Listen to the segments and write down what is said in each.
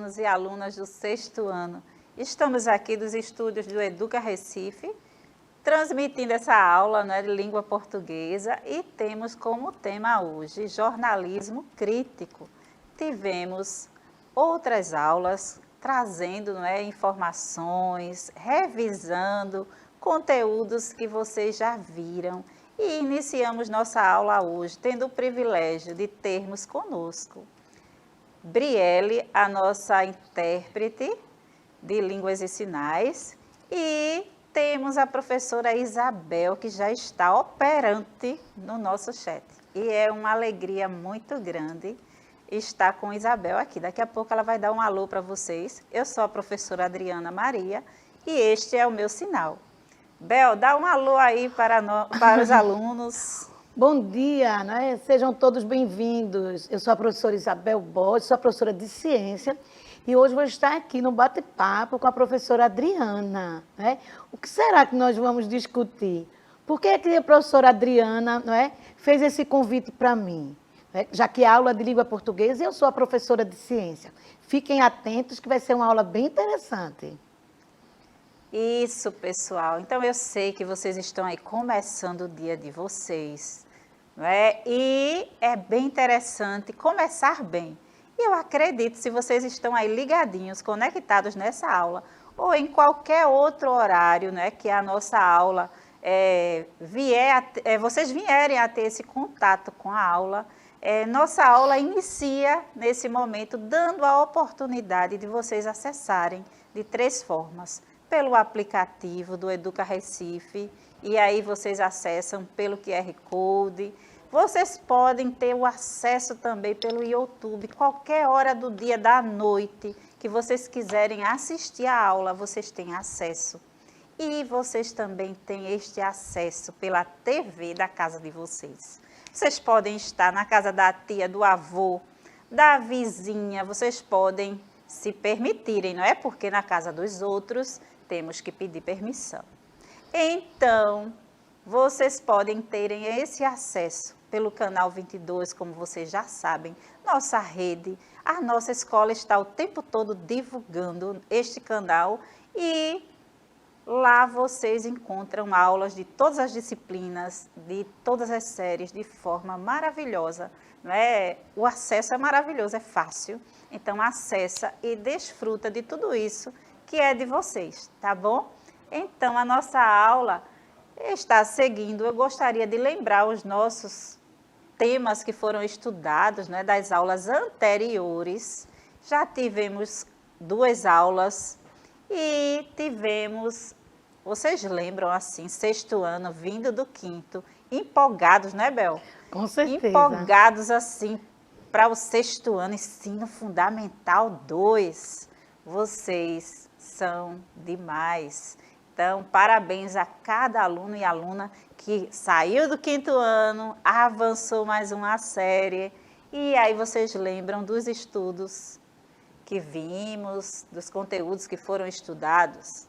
alunos e alunas do 6º ano. Estamos aqui dos estúdios do Educa Recife, transmitindo essa aula, né, de língua portuguesa, e temos como tema hoje jornalismo crítico. Tivemos outras aulas trazendo, né, informações, revisando conteúdos que vocês já viram. E iniciamos nossa aula hoje tendo o privilégio de termos conosco Brielle, a nossa intérprete de línguas e sinais, e temos a professora Isabel, que já está operante no nosso chat. E é uma alegria muito grande estar com Isabel aqui. Daqui a pouco ela vai dar um alô para vocês. Eu sou a professora Adriana Maria e este é o meu sinal. Bel, dá um alô aí para os alunos. Bom dia, né? Sejam todos bem-vindos. Eu sou a professora Isabel Borges, sou a professora de ciência e hoje vou estar aqui no bate-papo com a professora Adriana. Né? O que será que nós vamos discutir? Por que a professora Adriana, não é, fez esse convite para mim? Né? Já que é aula de língua portuguesa e eu sou a professora de ciência. Fiquem atentos que vai ser uma aula bem interessante. Isso, pessoal. Então, eu sei que vocês estão aí começando o dia de vocês, não é? E é bem interessante começar bem. E eu acredito, se vocês estão aí ligadinhos, conectados nessa aula, ou em qualquer outro horário, né, que a nossa aula vocês vierem a ter esse contato com a aula, nossa aula inicia nesse momento, dando a oportunidade de vocês acessarem de 3 formas. Pelo aplicativo do Educa Recife, e aí vocês acessam pelo QR Code. Vocês podem ter o acesso também pelo YouTube, qualquer hora do dia, da noite, que vocês quiserem assistir a aula, vocês têm acesso. E vocês também têm este acesso pela TV da casa de vocês. Vocês podem estar na casa da tia, do avô, da vizinha, vocês podem se permitirem, não é? Porque na casa dos outros temos que pedir permissão. Então, vocês podem terem esse acesso pelo canal 22, como vocês já sabem, nossa rede, a nossa escola está o tempo todo divulgando este canal e lá vocês encontram aulas de todas as disciplinas, de todas as séries, de forma maravilhosa. Não é? O acesso é maravilhoso, é fácil. Então, acessa e desfruta de tudo isso que é de vocês, tá bom? Então, a nossa aula está seguindo. Eu gostaria de lembrar os nossos temas que foram estudados, né, das aulas anteriores. Já tivemos 2 aulas e tivemos, vocês lembram assim, 6º ano, vindo do 5º, empolgados, né, Bel? Com certeza. Empolgados assim para o 6º ano, ensino fundamental 2. Vocês são demais. Então, parabéns a cada aluno e aluna que saiu do 5º ano, avançou mais uma série. E aí vocês lembram dos estudos que vimos, dos conteúdos que foram estudados?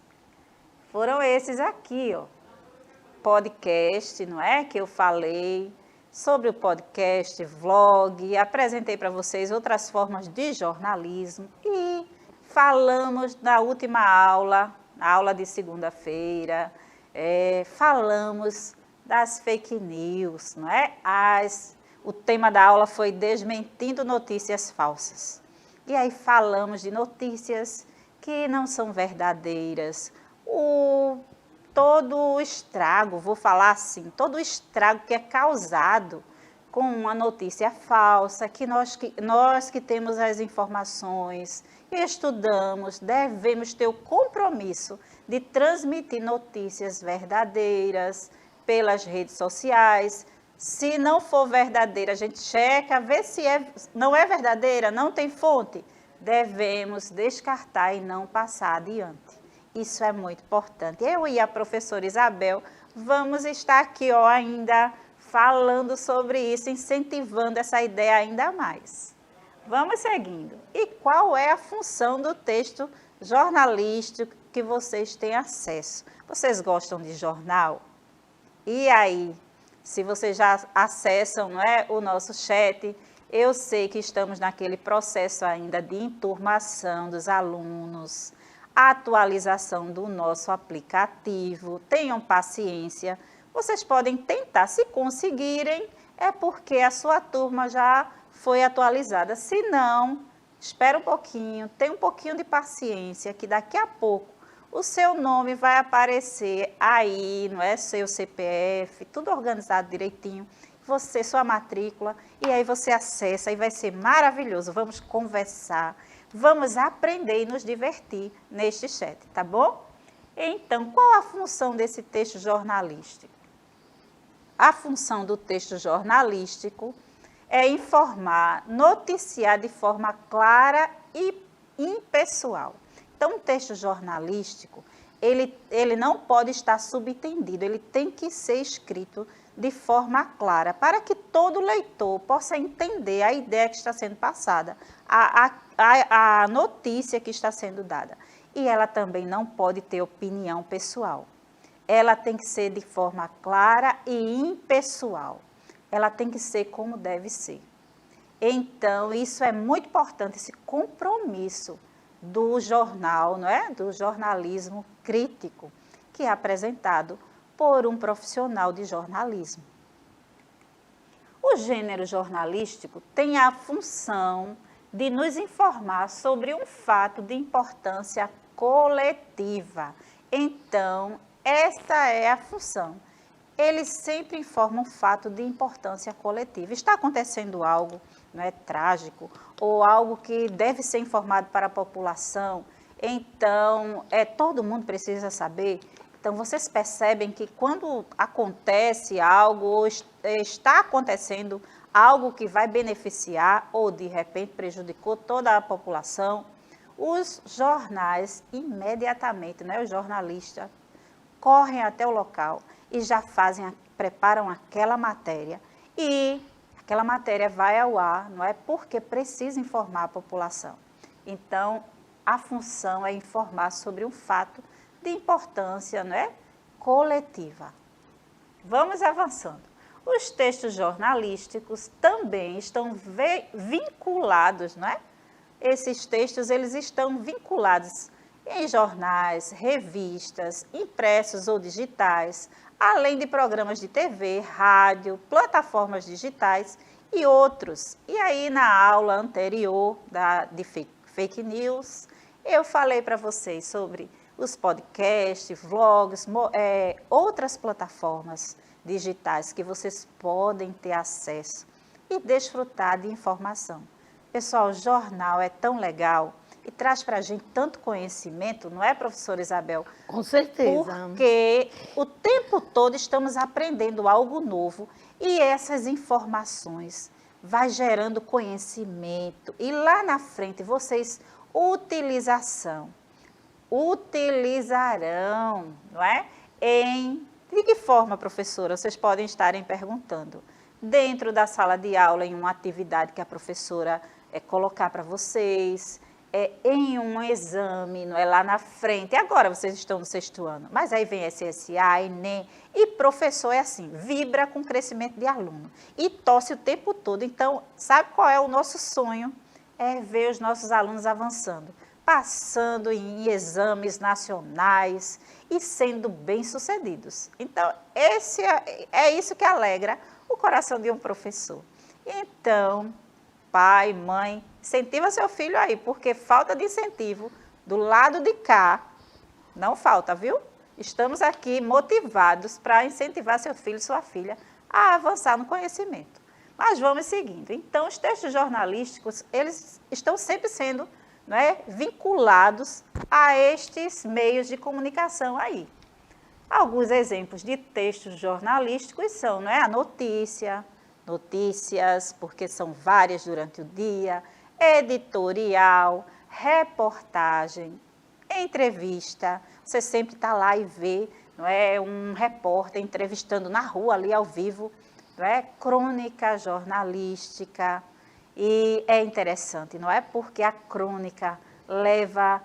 Foram esses aqui, ó. Podcast, não é? Que eu falei sobre o podcast, vlog, apresentei para vocês outras formas de jornalismo e falamos na última aula, na aula de segunda-feira, falamos das fake news, não é? O tema da aula foi desmentindo notícias falsas. E aí falamos de notícias que não são verdadeiras, todo o estrago, vou falar assim, todo o estrago que é causado com uma notícia falsa, que nós que temos as informações, estudamos, devemos ter o compromisso de transmitir notícias verdadeiras pelas redes sociais. Se não for verdadeira, a gente checa, vê se não é verdadeira, não tem fonte. Devemos descartar e não passar adiante. Isso é muito importante. Eu e a professora Isabel vamos estar aqui ainda falando sobre isso, incentivando essa ideia ainda mais. Vamos seguindo. E qual é a função do texto jornalístico que vocês têm acesso? Vocês gostam de jornal? E aí, se vocês já acessam, não é, o nosso chat, Eu sei que estamos naquele processo ainda de enturmação dos alunos, atualização do nosso aplicativo. Tenham paciência. Vocês podem tentar, se conseguirem, é porque a sua turma já foi atualizada. Se não, espera um pouquinho, tenha um pouquinho de paciência, que daqui a pouco o seu nome vai aparecer aí, não é? Seu CPF, tudo organizado direitinho. Você, sua matrícula, e aí você acessa e vai ser maravilhoso. Vamos conversar, vamos aprender e nos divertir neste chat, tá bom? Então, qual a função desse texto jornalístico? A função do texto jornalístico é informar, noticiar de forma clara e impessoal. Então, um texto jornalístico, ele não pode estar subentendido, ele tem que ser escrito de forma clara, para que todo leitor possa entender a ideia que está sendo passada, a notícia que está sendo dada. E ela também não pode ter opinião pessoal. Ela tem que ser de forma clara e impessoal. Ela tem que ser como deve ser. Então, isso é muito importante, esse compromisso do jornal, não é? Do jornalismo crítico, que é apresentado por um profissional de jornalismo. O gênero jornalístico tem a função de nos informar sobre um fato de importância coletiva. Então, esta é a função. Ele sempre informa um fato de importância coletiva. Está acontecendo algo, não é, trágico, ou algo que deve ser informado para a população, então todo mundo precisa saber. Então, vocês percebem que quando acontece algo, ou está acontecendo algo que vai beneficiar, ou de repente prejudicou toda a população, os jornais imediatamente, né, os jornalistas, correm até o local e já preparam aquela matéria. E aquela matéria vai ao ar, não é? Porque precisa informar a população. Então, a função é informar sobre um fato de importância, não é? Coletiva. Vamos avançando. Os textos jornalísticos também estão vinculados, não é? Esses textos, eles estão vinculados em jornais, revistas, impressos ou digitais, além de programas de TV, rádio, plataformas digitais e outros. E aí, na aula anterior de fake news, eu falei para vocês sobre os podcasts, vlogs, outras plataformas digitais que vocês podem ter acesso e desfrutar de informação. Pessoal, o jornal é tão legal e traz para a gente tanto conhecimento, não é, professora Isabel? Com certeza. Porque o tempo todo estamos aprendendo algo novo e essas informações vai gerando conhecimento e lá na frente vocês utilizarão, não é? De que forma, professora? Vocês podem estarem perguntando. Dentro da sala de aula, em uma atividade que a professora colocar para vocês, em um exame, não é, lá na frente. Agora vocês estão no 6º ano, mas aí vem SSA, Enem, e professor é assim, vibra com o crescimento de aluno e torce o tempo todo. Então, sabe qual é o nosso sonho? É ver os nossos alunos avançando, passando em exames nacionais e sendo bem-sucedidos. Então, é isso que alegra o coração de um professor. Então, pai, mãe, incentiva seu filho aí, porque falta de incentivo do lado de cá não falta, viu? Estamos aqui motivados para incentivar seu filho e sua filha a avançar no conhecimento. Mas vamos seguindo. Então, os textos jornalísticos, eles estão sempre sendo, não é, vinculados a estes meios de comunicação aí. Alguns exemplos de textos jornalísticos são, não é, a notícias, porque são várias durante o dia, editorial, reportagem, entrevista. Você sempre está lá e vê, não é, um repórter entrevistando na rua, ali ao vivo, não é? Crônica jornalística. E é interessante, não é? Porque a crônica leva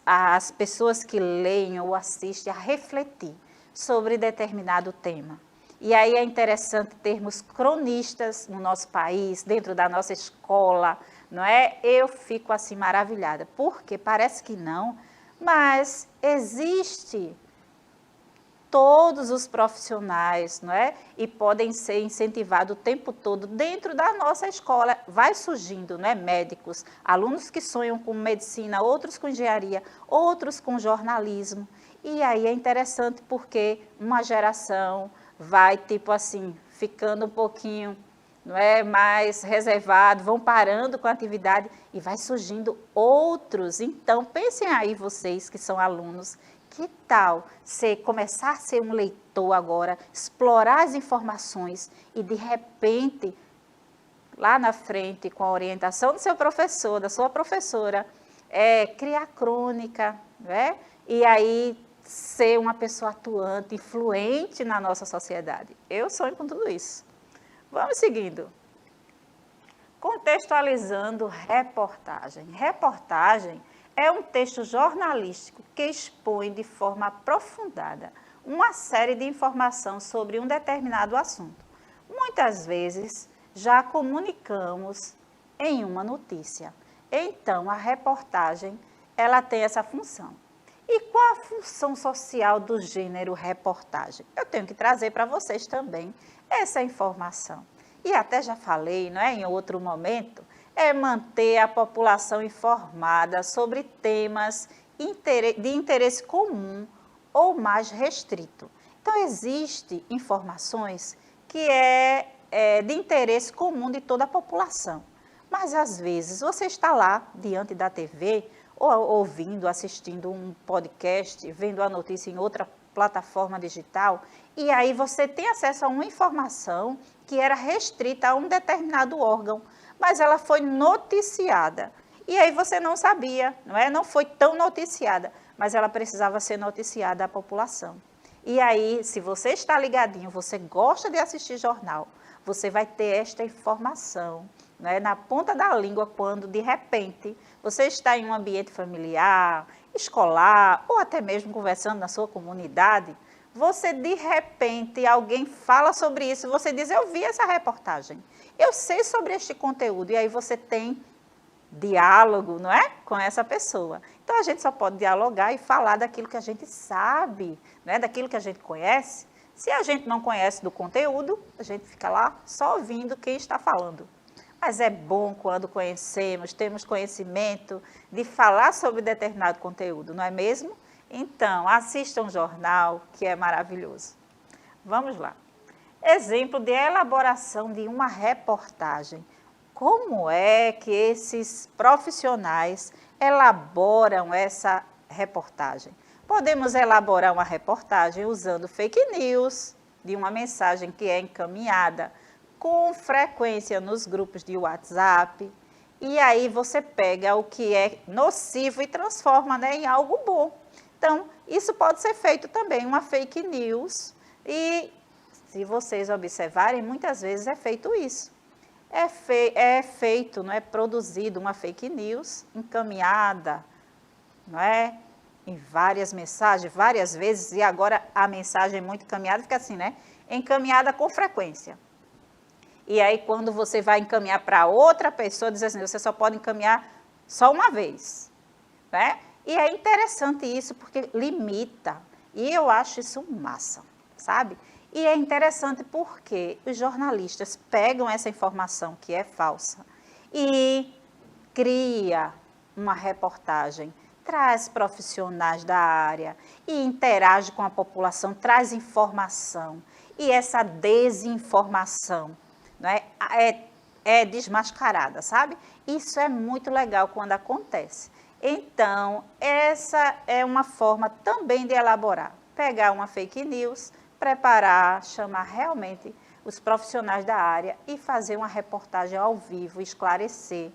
as pessoas que leem ou assistem a refletir sobre determinado tema. E aí é interessante termos cronistas no nosso país, dentro da nossa escola, não é? Eu fico assim maravilhada, porque parece que não, mas existe todos os profissionais, não é? E podem ser incentivados o tempo todo dentro da nossa escola. Vai surgindo, não é? Médicos, alunos que sonham com medicina, outros com engenharia, outros com jornalismo. E aí é interessante porque uma geração vai, tipo assim, ficando um pouquinho, não é, mais reservado, vão parando com a atividade e vai surgindo outros. Então, pensem aí vocês que são alunos, que tal começar a ser um leitor agora, explorar as informações e, de repente, lá na frente, com a orientação do seu professor, da sua professora, criar crônica, né? E aí ser uma pessoa atuante, influente na nossa sociedade. Eu sonho com tudo isso. Vamos seguindo. Contextualizando reportagem. Reportagem é um texto jornalístico que expõe de forma aprofundada uma série de informações sobre um determinado assunto. Muitas vezes já comunicamos em uma notícia. Então, a reportagem, ela tem essa função. E qual a função social do gênero reportagem? Eu tenho que trazer para vocês também essa informação. E até já falei, não é, em outro momento, é manter a população informada sobre temas de interesse comum ou mais restrito. Então, existem informações que é de interesse comum de toda a população. Mas, às vezes, você está lá, diante da TV, ou ouvindo, assistindo um podcast, vendo a notícia em outra plataforma digital, e aí você tem acesso a uma informação que era restrita a um determinado órgão, mas ela foi noticiada. E aí você não sabia, não é? Não foi tão noticiada, mas ela precisava ser noticiada à população. E aí, se você está ligadinho, você gosta de assistir jornal, você vai ter esta informação, né, na ponta da língua quando, de repente, você está em um ambiente familiar, escolar, ou até mesmo conversando na sua comunidade, você, de repente, alguém fala sobre isso, você diz, eu vi essa reportagem, eu sei sobre este conteúdo, e aí você tem diálogo, não é? Com essa pessoa. Então, a gente só pode dialogar e falar daquilo que a gente sabe, não é? Daquilo que a gente conhece. Se a gente não conhece do conteúdo, a gente fica lá só ouvindo quem está falando. Mas é bom quando conhecemos, temos conhecimento de falar sobre determinado conteúdo, não é mesmo? Então, assista um jornal, que é maravilhoso. Vamos lá. Exemplo de elaboração de uma reportagem. Como é que esses profissionais elaboram essa reportagem? Podemos elaborar uma reportagem usando fake news, de uma mensagem que é encaminhada com frequência nos grupos de WhatsApp, e aí você pega o que é nocivo e transforma, né, em algo bom. Então, isso pode ser feito também, uma fake news, e se vocês observarem, muitas vezes é feito isso. É feito, não é produzido uma fake news encaminhada, não é, em várias mensagens, várias vezes, e agora a mensagem muito encaminhada fica assim, né, encaminhada com frequência. E aí, quando você vai encaminhar para outra pessoa, diz assim, você só pode encaminhar só uma vez, né? E é interessante isso, porque limita. E eu acho isso massa, sabe? E é interessante porque os jornalistas pegam essa informação que é falsa e cria uma reportagem, traz profissionais da área e interage com a população, traz informação. E essa desinformação, não é desmascarada, sabe? Isso é muito legal quando acontece. Então, essa é uma forma também de elaborar. Pegar uma fake news, preparar, chamar realmente os profissionais da área e fazer uma reportagem ao vivo, esclarecer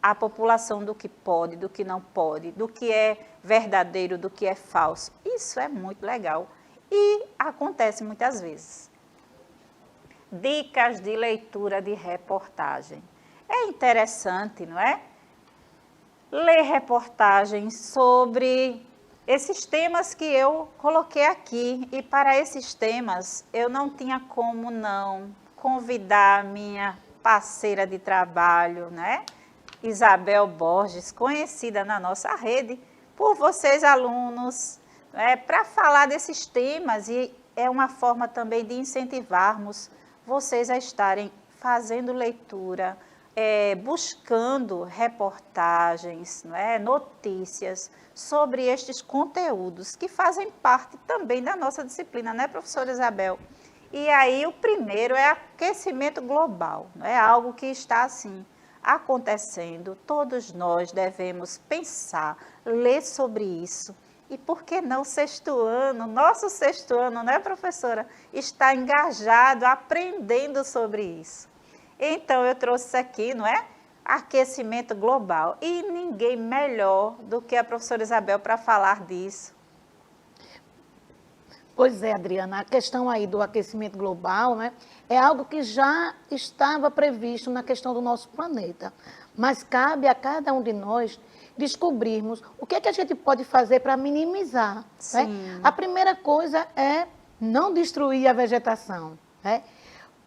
a população do que pode, do que não pode, do que é verdadeiro, do que é falso. Isso é muito legal e acontece muitas vezes. Dicas de leitura de reportagem. É interessante, não é? Ler reportagens sobre esses temas que eu coloquei aqui. E para esses temas, eu não tinha como não convidar a minha parceira de trabalho, né? Isabel Borges, conhecida na nossa rede por vocês alunos, para falar desses temas, e é uma forma também de incentivarmos vocês a estarem fazendo leitura, buscando reportagens, notícias sobre estes conteúdos que fazem parte também da nossa disciplina, né, professora Isabel? E aí o primeiro é aquecimento global, é algo que está assim acontecendo, todos nós devemos pensar, ler sobre isso. E por que não sexto ano, nosso sexto ano, né, professora, está engajado, aprendendo sobre isso. Então, eu trouxe aqui, aquecimento global. E ninguém melhor do que a professora Isabel para falar disso. Pois é, Adriana, a questão aí do aquecimento global, é algo que já estava previsto na questão do nosso planeta. Mas cabe a cada um de nós descobrirmos o que é que a gente pode fazer para minimizar. A primeira coisa é não destruir a vegetação.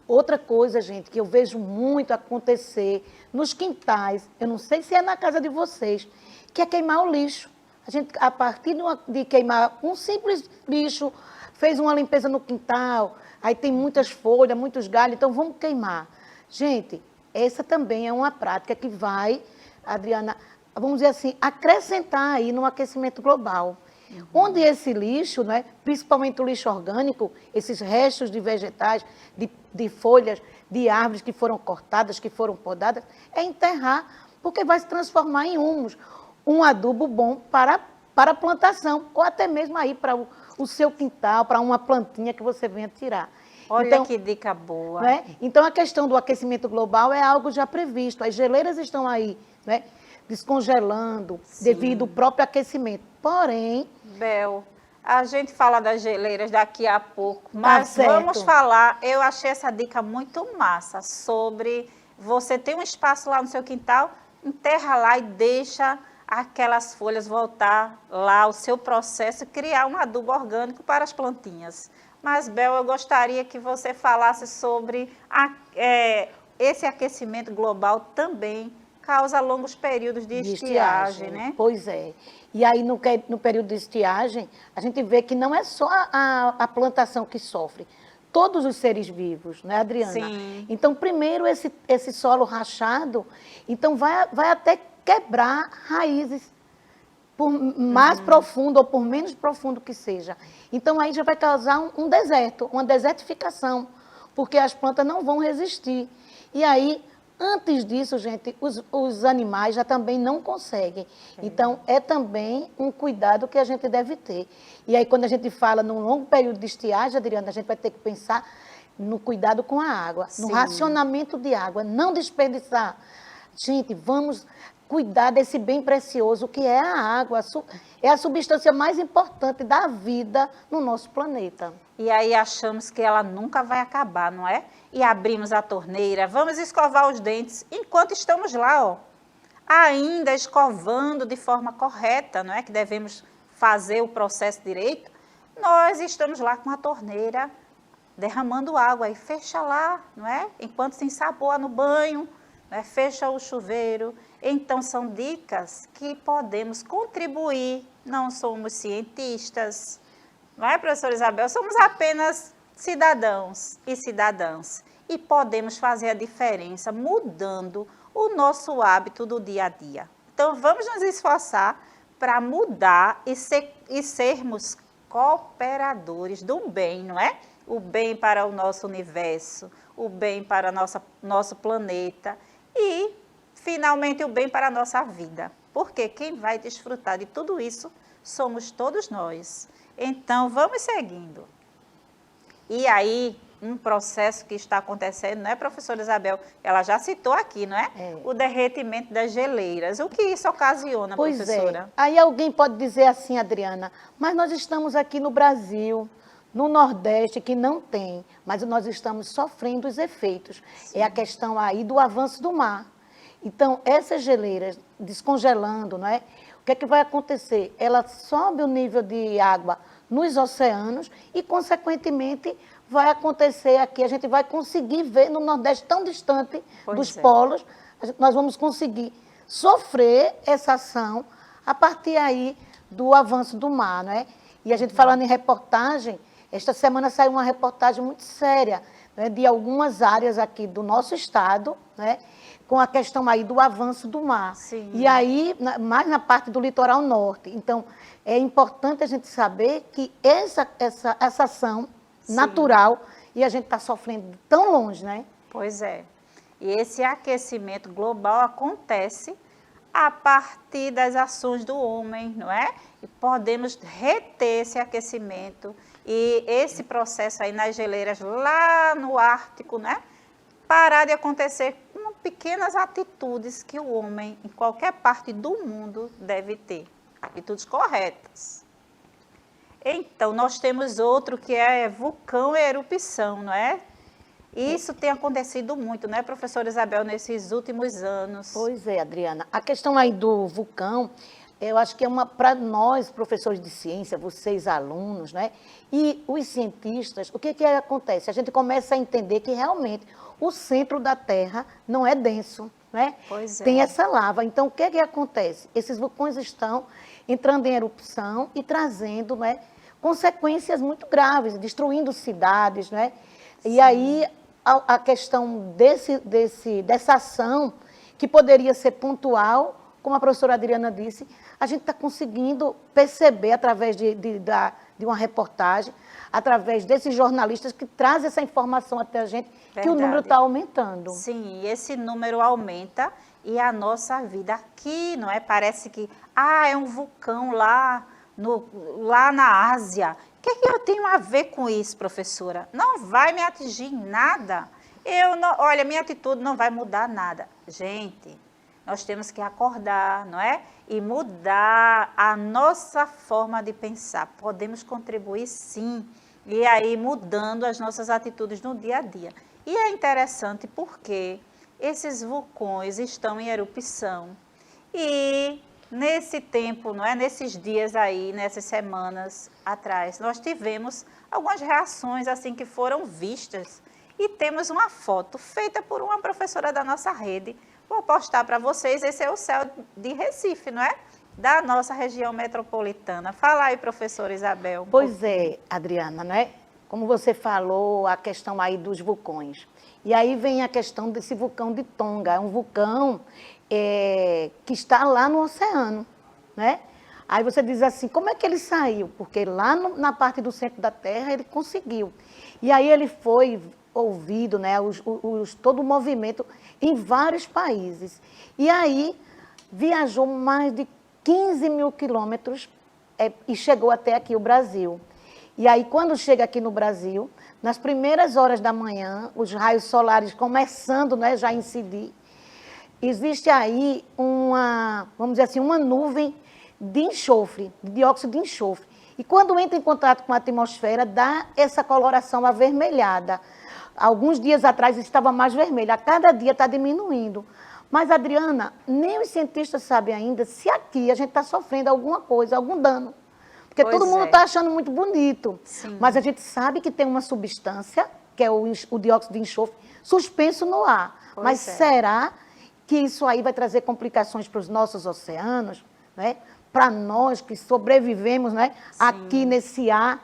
Outra coisa, gente, que eu vejo muito acontecer nos quintais, eu não sei se é na casa de vocês, que é queimar o lixo. A gente, a partir de queimar um simples lixo, fez uma limpeza no quintal, aí tem muitas folhas, muitos galhos, então vamos queimar. Gente, essa também é uma prática que vai, Adriana, vamos dizer assim, acrescentar aí no aquecimento global. Onde esse lixo, principalmente o lixo orgânico, esses restos de vegetais, de folhas, de árvores que foram cortadas, que foram podadas, é enterrar, porque vai se transformar em humus, um adubo bom para a plantação, ou até mesmo aí para o seu quintal, para uma plantinha que você venha tirar. Olha então, que dica boa. Então, a questão do aquecimento global é algo já previsto. As geleiras estão aí, descongelando devido ao próprio aquecimento. Porém... Bel, a gente fala das geleiras daqui a pouco, mas vamos falar, eu achei essa dica muito massa, sobre você ter um espaço lá no seu quintal, enterra lá e deixa aquelas folhas voltar lá, o seu processo, criar um adubo orgânico para as plantinhas. Mas, Bel, eu gostaria que você falasse sobre esse aquecimento global também causa longos períodos de estiagem, né? Pois é. E aí, no período de estiagem, a gente vê que não é só a plantação que sofre, todos os seres vivos, né, Adriana? Sim. Então, primeiro, esse solo rachado, então vai até quebrar raízes, por mais profundo ou por menos profundo que seja. Então, aí já vai causar um deserto, uma desertificação, porque as plantas não vão resistir. E aí, antes disso, gente, os animais já também não conseguem. Então, é também um cuidado que a gente deve ter. E aí, quando a gente fala num longo período de estiagem, Adriana, a gente vai ter que pensar no cuidado com a água, no racionamento de água, não desperdiçar. Gente, vamos cuidar desse bem precioso que é a água. É a substância mais importante da vida no nosso planeta. E aí achamos que ela nunca vai acabar, não é? E abrimos a torneira, vamos escovar os dentes enquanto estamos lá, ainda escovando de forma correta, não é? Que devemos fazer o processo direito. Nós estamos lá com a torneira derramando água e fecha lá, não é? Enquanto se ensaboa no banho, fecha o chuveiro. Então, são dicas que podemos contribuir. Não somos cientistas, não é, professora Isabel? Somos apenas cidadãos e cidadãs. E podemos fazer a diferença mudando o nosso hábito do dia a dia. Então, vamos nos esforçar para mudar e sermos cooperadores do bem, não é? O bem para o nosso universo, o bem para nosso planeta e, finalmente, o bem para a nossa vida. Porque quem vai desfrutar de tudo isso somos todos nós. Então, vamos seguindo. E aí, um processo que está acontecendo, não é, professora Isabel? Ela já citou aqui, não é? O derretimento das geleiras. O que isso ocasiona, professora? Aí alguém pode dizer assim, Adriana, mas nós estamos aqui no Brasil, no Nordeste, que não tem, mas nós estamos sofrendo os efeitos. É a questão aí do avanço do mar. Então, essas geleiras descongelando, não é? o que é que vai acontecer? Ela sobe o nível de água nos oceanos e, consequentemente, vai acontecer aqui, a gente vai conseguir ver no Nordeste tão distante dos polos, nós vamos conseguir sofrer essa ação a partir aí do avanço do mar, né? E a gente falando em reportagem, esta semana saiu uma reportagem muito séria, né, de algumas áreas aqui do nosso estado, né, com a questão aí do avanço do mar. Sim. E aí, mais na parte do litoral norte. Então, é importante a gente saber que essa ação natural, e a gente está sofrendo tão longe, né? Pois é. E esse aquecimento global acontece a partir das ações do homem, não é? E podemos reter esse aquecimento e esse processo aí nas geleiras lá no Ártico, né? Parar de acontecer com pequenas atitudes que o homem, em qualquer parte do mundo, deve ter. Atitudes corretas. Então, nós temos outro que é vulcão e erupção, não é? Isso tem acontecido muito, né, professora Isabel, nesses últimos anos. Pois é, Adriana. A questão aí do vulcão, eu acho que é para nós, professores de ciência, vocês alunos, né, e os cientistas, o que acontece? A gente começa a entender que realmente o centro da Terra não é denso, né? Pois é. Tem essa lava. Então, o que acontece? Esses vulcões estão entrando em erupção e trazendo, né, consequências muito graves, destruindo cidades, né? E aí a questão dessa ação, que poderia ser pontual, como a professora Adriana disse, a gente está conseguindo perceber através de uma reportagem, através desses jornalistas que trazem essa informação até a gente, Verdade. Que o número está aumentando. Sim, esse número aumenta e a nossa vida aqui, não é? Parece que, é um vulcão lá na Ásia. O que eu tenho a ver com isso, professora? Não vai me atingir em nada. Olha, minha atitude não vai mudar nada. Gente, nós temos que acordar, não é? E mudar a nossa forma de pensar. Podemos contribuir, sim. E aí, mudando as nossas atitudes no dia a dia. E é interessante porque esses vulcões estão em erupção. E nesse tempo, não é? Nesses dias aí, nessas semanas atrás, nós tivemos algumas reações assim que foram vistas. E temos uma foto feita por uma professora da nossa rede. Vou postar para vocês, esse é o céu de Recife, não é? Da nossa região metropolitana. Fala aí, professora Isabel. Pois é, Adriana, né? Como você falou, a questão aí dos vulcões. E aí vem a questão desse vulcão de Tonga. É um vulcão que está lá no oceano, né? Aí você diz assim, como é que ele saiu? Porque lá na parte do centro da Terra ele conseguiu. E aí ele foi ouvido, né? Todo o movimento em vários países. E aí viajou mais de 15 mil quilômetros e chegou até aqui o Brasil. E aí, quando chega aqui no Brasil, nas primeiras horas da manhã, os raios solares começando, né, já a incidir, existe aí vamos dizer assim, uma nuvem de enxofre, de dióxido de enxofre. E quando entra em contato com a atmosfera, dá essa coloração avermelhada. Alguns dias atrás estava mais vermelha, a cada dia está diminuindo. Mas, Adriana, nem os cientistas sabem ainda se aqui a gente está sofrendo alguma coisa, algum dano. Porque todo mundo está achando muito bonito. Sim. Mas a gente sabe que tem uma substância, que é o dióxido de enxofre, suspenso no ar. Mas será que isso aí vai trazer complicações para os nossos oceanos, né? Para nós que sobrevivemos, né, aqui nesse ar?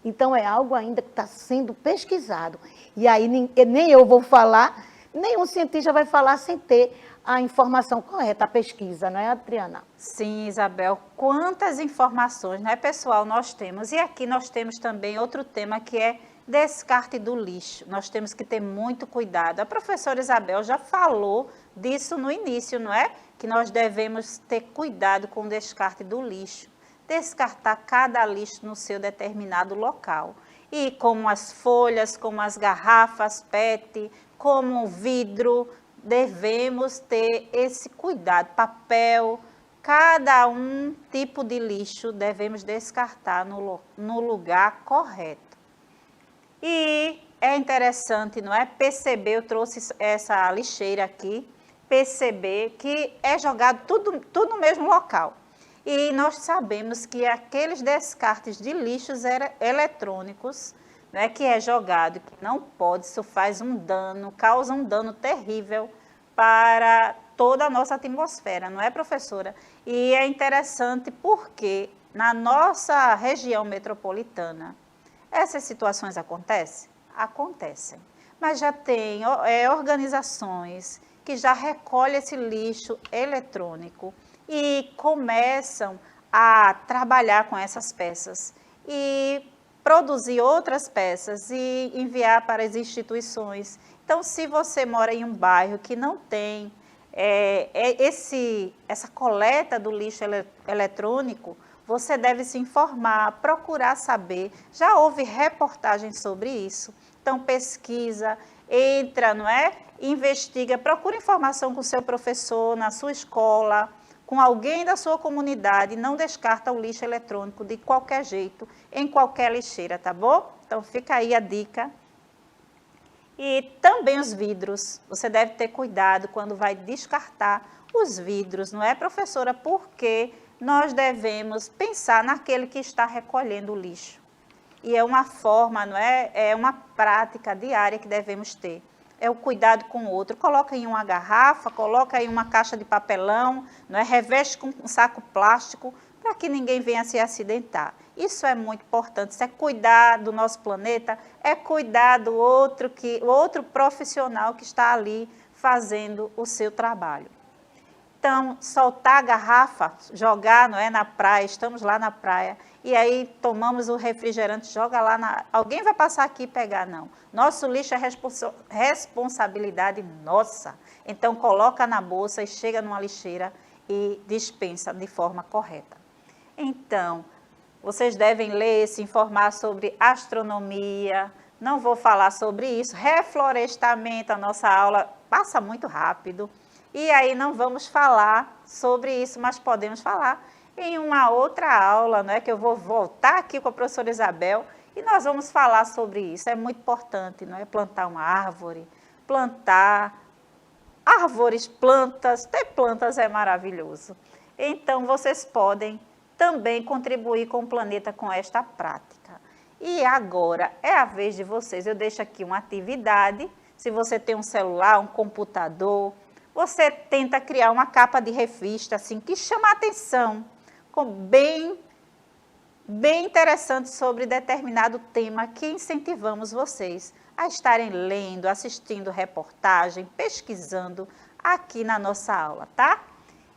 Então, é algo ainda que está sendo pesquisado. E aí nem eu vou falar, nenhum cientista vai falar sem ter a informação correta, a pesquisa, não é, Adriana? Sim, Isabel. Quantas informações, né, pessoal, nós temos. E aqui nós temos também outro tema que é descarte do lixo. Nós temos que ter muito cuidado. A professora Isabel já falou disso no início, não é? Que nós devemos ter cuidado com o descarte do lixo. Descartar cada lixo no seu determinado local. E como as folhas, como as garrafas PET, como o vidro, devemos ter esse cuidado. Papel, cada tipo de lixo devemos descartar no lugar correto. E é interessante, não é? Perceber, eu trouxe essa lixeira aqui, perceber que é jogado tudo no mesmo local. E nós sabemos que aqueles descartes de lixos eletrônicos, né, que é jogado, que não pode, isso faz um dano, causa um dano terrível para toda a nossa atmosfera, não é, professora? E é interessante porque na nossa região metropolitana, essas situações acontecem? Acontecem. Mas já tem organizações que já recolhem esse lixo eletrônico e começam a trabalhar com essas peças e produzir outras peças e enviar para as instituições. Então, se você mora em um bairro que não tem essa coleta do lixo eletrônico, você deve se informar, procurar saber. Já houve reportagens sobre isso. Então, pesquisa, entra, não é? Investiga, procura informação com o seu professor, na sua escola, com alguém da sua comunidade, não descarta o lixo eletrônico de qualquer jeito, em qualquer lixeira, tá bom? Então, fica aí a dica. E também os vidros, você deve ter cuidado quando vai descartar os vidros, não é, professora? Porque nós devemos pensar naquele que está recolhendo o lixo. E é uma forma, não é? É uma prática diária que devemos ter. É o cuidado com o outro. Coloca em uma garrafa, coloca em uma caixa de papelão, não é? Reveste com um saco plástico para que ninguém venha se acidentar. Isso é muito importante. Isso é cuidar do nosso planeta, é cuidar do outro profissional que está ali fazendo o seu trabalho. Então, soltar a garrafa, jogar, não é, na praia, estamos lá na praia, e aí tomamos o refrigerante, joga lá, alguém vai passar aqui e pegar, não. Nosso lixo é responsabilidade nossa. Então, coloca na bolsa e chega numa lixeira e dispensa de forma correta. Então, vocês devem ler, se informar sobre astronomia, não vou falar sobre isso, reflorestamento, a nossa aula passa muito rápido. E aí não vamos falar sobre isso, mas podemos falar em uma outra aula, não é? Que eu vou voltar aqui com a professora Isabel e nós vamos falar sobre isso. É muito importante, não é? Plantar uma árvore, plantar árvores, plantas, ter plantas é maravilhoso. Então, vocês podem também contribuir com o planeta com esta prática. E agora é a vez de vocês. Eu deixo aqui uma atividade. Se você tem um celular, um computador, você tenta criar uma capa de revista assim, que chama a atenção, bem interessante sobre determinado tema que incentivamos vocês a estarem lendo, assistindo reportagem, pesquisando aqui na nossa aula, tá?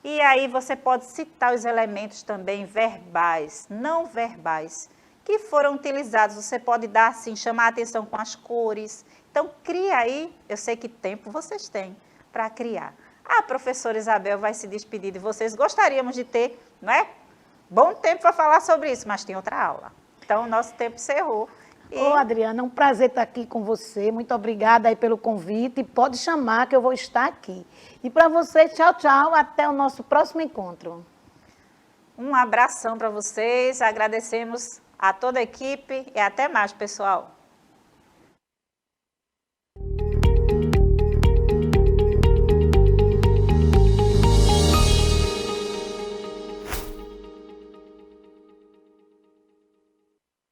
E aí você pode citar os elementos também verbais, não verbais, que foram utilizados. Você pode dar assim, chamar a atenção com as cores. Então, cria aí, eu sei que tempo vocês têm para criar. A professora Isabel vai se despedir de vocês. Gostaríamos de ter, não é? Bom tempo para falar sobre isso, mas tem outra aula. Então, o nosso tempo encerrou. Ô, Adriana, é um prazer estar aqui com você. Muito obrigada aí pelo convite. Pode chamar que eu vou estar aqui. E para você, tchau, tchau. Até o nosso próximo encontro. Um abração para vocês. Agradecemos a toda a equipe e até mais, pessoal.